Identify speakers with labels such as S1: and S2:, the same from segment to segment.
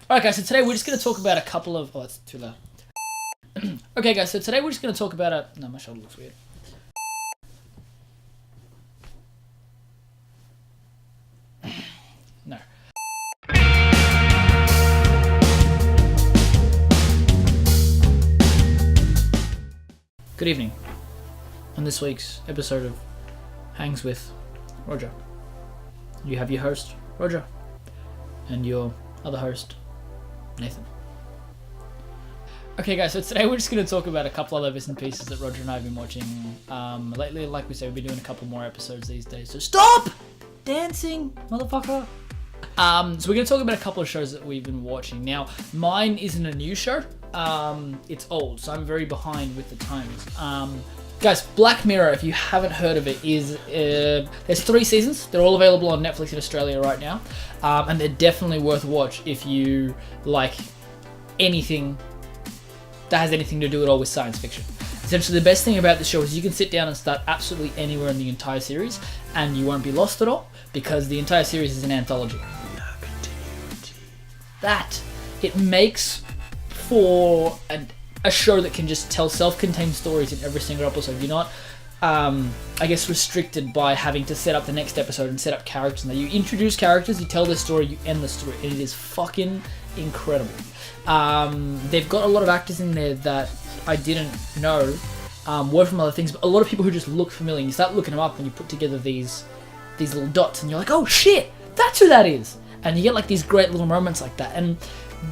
S1: Alright guys, so today we're just going to talk about a couple of... Oh, that's too loud. Okay guys, so today we're just going to talk about a... No, my shoulder looks weird. No. Good evening. On this week's episode of Hangs with Roger, you have your host, Roger, and your other host, Nathan. Okay guys, so today we're just going to talk about a couple other bits and pieces that Roger and I have been watching lately. Like we said, we've been doing a couple more episodes these days, so stop dancing, motherfucker! So we're going to talk about a couple of shows that we've been watching. Now, mine isn't a new show, it's old, so I'm very behind with the times. Guys, Black Mirror, if you haven't heard of it, is there's 3 seasons. They're all available on Netflix in Australia right now, and they're definitely worth a watch if you like anything that has anything to do at all with science fiction. Essentially, the best thing about the show is you can sit down and start absolutely anywhere in the entire series, and you won't be lost at all, because the entire series is an anthology. That it makes for a show that can just tell self-contained stories in every single episode. You're not, I guess, restricted by having to set up the next episode and set up characters. Now, you introduce characters, you tell the story, you end the story, and it is fucking incredible. They've got a lot of actors in there that I didn't know were from other things, but a lot of people who just look familiar. You start looking them up and you put together these little dots, and you're like, oh shit, that's who that is. And you get like these great little moments like that. And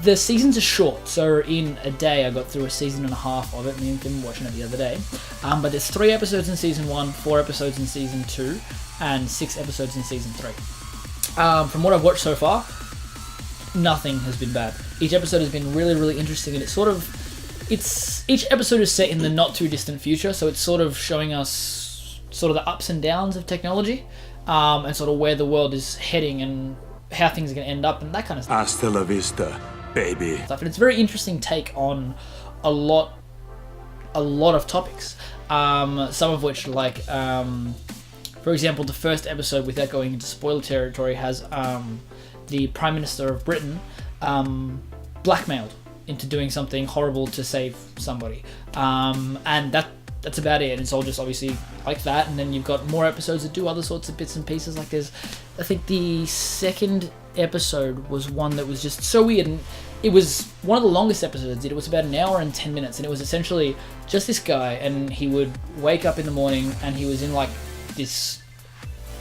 S1: the seasons are short, so in a day I got through a season and a half of it. Me and Tim were watching it the other day. But there's 3 episodes in season 1, 4 episodes in season 2, and 6 episodes in season 3. From what I've watched so far, nothing has been bad. Each episode has been really, really interesting, and each episode is set in the not too distant future, so it's sort of showing us sort of the ups and downs of technology, and sort of where the world is heading and how things are going to end up and that kind of stuff.
S2: Hasta la vista, baby.
S1: And it's a very interesting take on a lot of topics. Some of which, like, for example, the first episode, without going into spoiler territory, has the Prime Minister of Britain blackmailed into doing something horrible to save somebody. And that's about it. And it's all just obviously like that. And then you've got more episodes that do other sorts of bits and pieces. Like I think the second episode was one that was just so weird. And it was one of the longest episodes. It was about an hour and 10 minutes. And it was essentially just this guy. And he would wake up in the morning and he was in like this,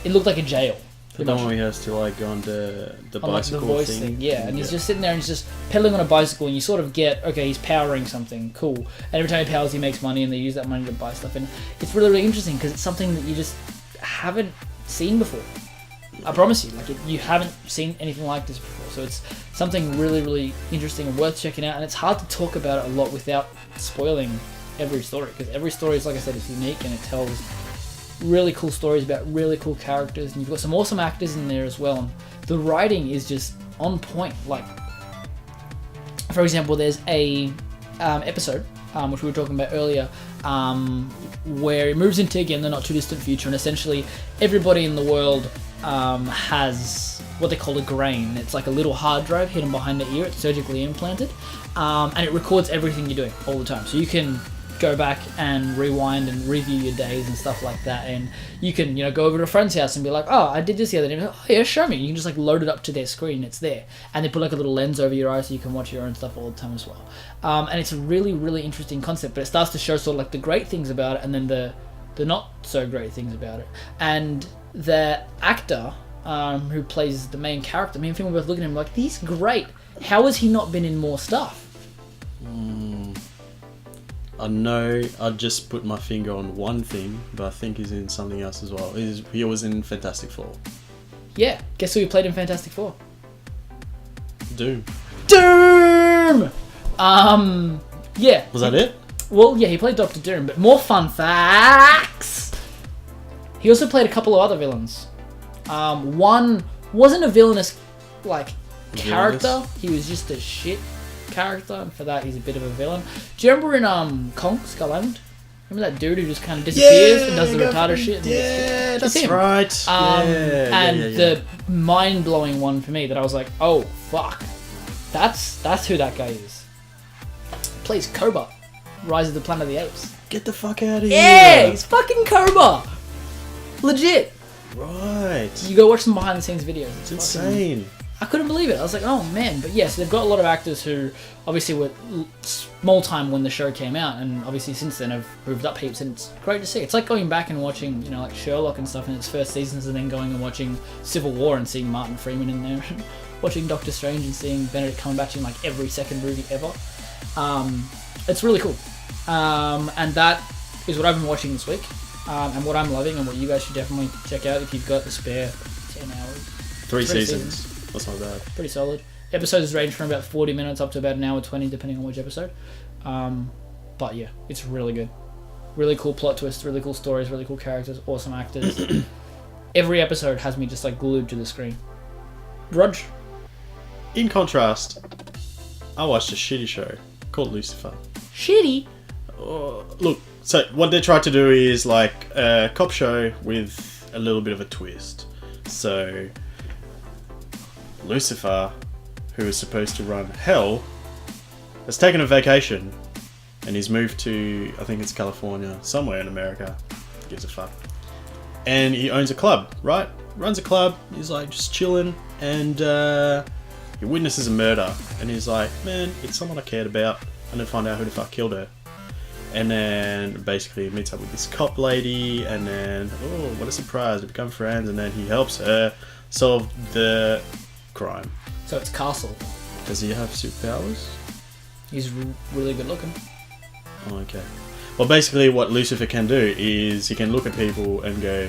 S1: it looked like a jail.
S3: The one where he has to like go on the bicycle
S1: like the voice thing. Yeah, and
S3: yeah.
S1: he's just sitting there and he's just pedaling on a bicycle, and you sort of get, okay, he's powering something, cool. And every time he powers, he makes money, and they use that money to buy stuff. And it's really, really interesting because it's something that you just haven't seen before. I promise you, you haven't seen anything like this before. So it's something really, really interesting and worth checking out. And it's hard to talk about it a lot without spoiling every story, because every story is, like I said, it's unique and it tells really cool stories about really cool characters, and you've got some awesome actors in there as well, and the writing is just on point. Like, for example, there's a episode which we were talking about earlier, where it moves into, again, the not too distant future, and essentially everybody in the world has what they call a grain. It's like a little hard drive hidden behind the ear. It's surgically implanted, and it records everything you're doing all the time, so you can go back and rewind and review your days and stuff like that. And you can, go over to a friend's house and be like, oh, I did this the other day. And like, oh yeah, show me. You can just load it up to their screen. It's there. And they put a little lens over your eyes so you can watch your own stuff all the time as well. And it's a really, really interesting concept, but it starts to show sort of the great things about it and then the not so great things about it. And the actor who plays the main character, me and Finn were both looking at him like, he's great. How has he not been in more stuff?
S3: I know I'd just put my finger on one thing, but I think he's in something else as well. He was in Fantastic Four.
S1: Yeah, guess who he played in Fantastic Four?
S3: Doom.
S1: Yeah.
S3: Was that it?
S1: Well, yeah, he played Dr. Doom, but more fun facts. He also played a couple of other villains. One wasn't a villainous, character. He was just a shit character, and for that he's a bit of a villain. Do you remember in Kong Skull Island? Remember that dude who just kind of disappears and does the retarded shit?
S3: Yeah, that's
S1: him.
S3: right.
S1: The mind-blowing one for me that I was like, oh fuck, That's who that guy is. Plays Cobra, Rise of the Planet of the Apes.
S3: Get the fuck out of here.
S1: Yeah, he's fucking Cobra. Legit.
S3: Right.
S1: You go watch some behind the scenes videos.
S3: It's insane.
S1: I couldn't believe it. I was like, oh man. But yes, they've got a lot of actors who obviously were small time when the show came out, and obviously since then have moved up heaps, and it's great to see. It's like going back and watching, you know, like Sherlock and stuff in its first seasons, and then going and watching Civil War and seeing Martin Freeman in there, and watching Doctor Strange and seeing Benedict Cumberbatch in like every second movie ever. It's really cool. And that is what I've been watching this week, and what I'm loving, and what you guys should definitely check out if you've got the spare 10 hours.
S3: Three seasons. That's not bad.
S1: Pretty solid. Episodes range from about 40 minutes up to about an hour 20, depending on which episode. But yeah, it's really good. Really cool plot twists, really cool stories, really cool characters, awesome actors. Every episode has me just like glued to the screen. Rog?
S3: In contrast, I watched a shitty show called Lucifer.
S1: Shitty?
S3: Look, so what they tried to do is like a cop show with a little bit of a twist. So Lucifer, who is supposed to run hell, has taken a vacation and he's moved to, I think it's California, somewhere in America. Gives a fuck. And he owns a club, right? Runs a club. He's like just chilling, and he witnesses a murder, and he's like, man, it's someone I cared about. I'm gonna find out who the fuck killed her. And then basically he meets up with this cop lady, and then, oh, what a surprise, they become friends, and then he helps her solve the crime.
S1: So it's Castle.
S3: Does he have superpowers?
S1: He's really good looking.
S3: Oh, okay. Well, basically what Lucifer can do is he can look at people and go,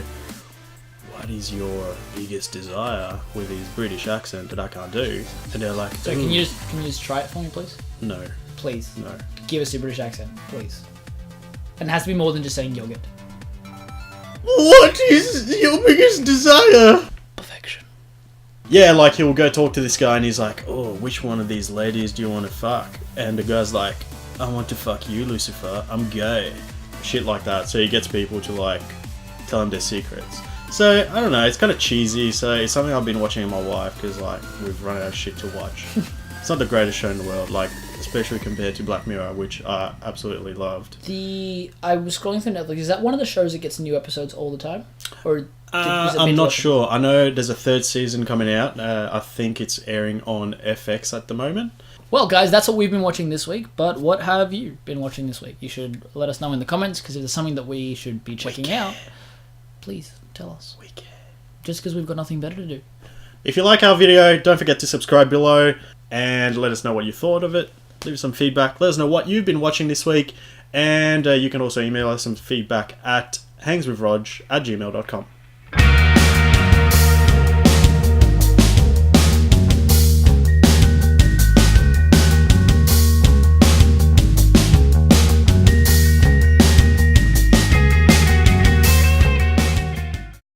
S3: what is your biggest desire, with his British accent that I can't do? And they're like,
S1: so can you just try it for me, please?
S3: No.
S1: Please.
S3: No.
S1: Give us your British accent, please. And it has to be more than just saying yogurt.
S3: What is your biggest desire?
S1: Perfection.
S3: Yeah, like he'll go talk to this guy and he's like, oh, which one of these ladies do you want to fuck? And the guy's like, I want to fuck you, Lucifer. I'm gay. Shit like that. So he gets people to like tell him their secrets. So, I don't know, it's kind of cheesy. So it's something I've been watching with my wife because like we've run out of shit to watch. It's not the greatest show in the world, like especially compared to Black Mirror, which I absolutely loved.
S1: I was scrolling through Netflix. Is that one of the shows that gets new episodes all the time? Or
S3: I'm not sure. I know there's a third season coming out. I think it's airing on FX at the moment.
S1: Well, guys, that's what we've been watching this week. But what have you been watching this week? You should let us know in the comments, because if there's something that we should be checking out, please tell us.
S3: We care.
S1: Just because we've got nothing better to do.
S3: If you like our video, don't forget to subscribe below and let us know what you thought of it. Leave us some feedback. Let us know what you've been watching this week. And you can also email us some feedback at hangswithrog@gmail.com.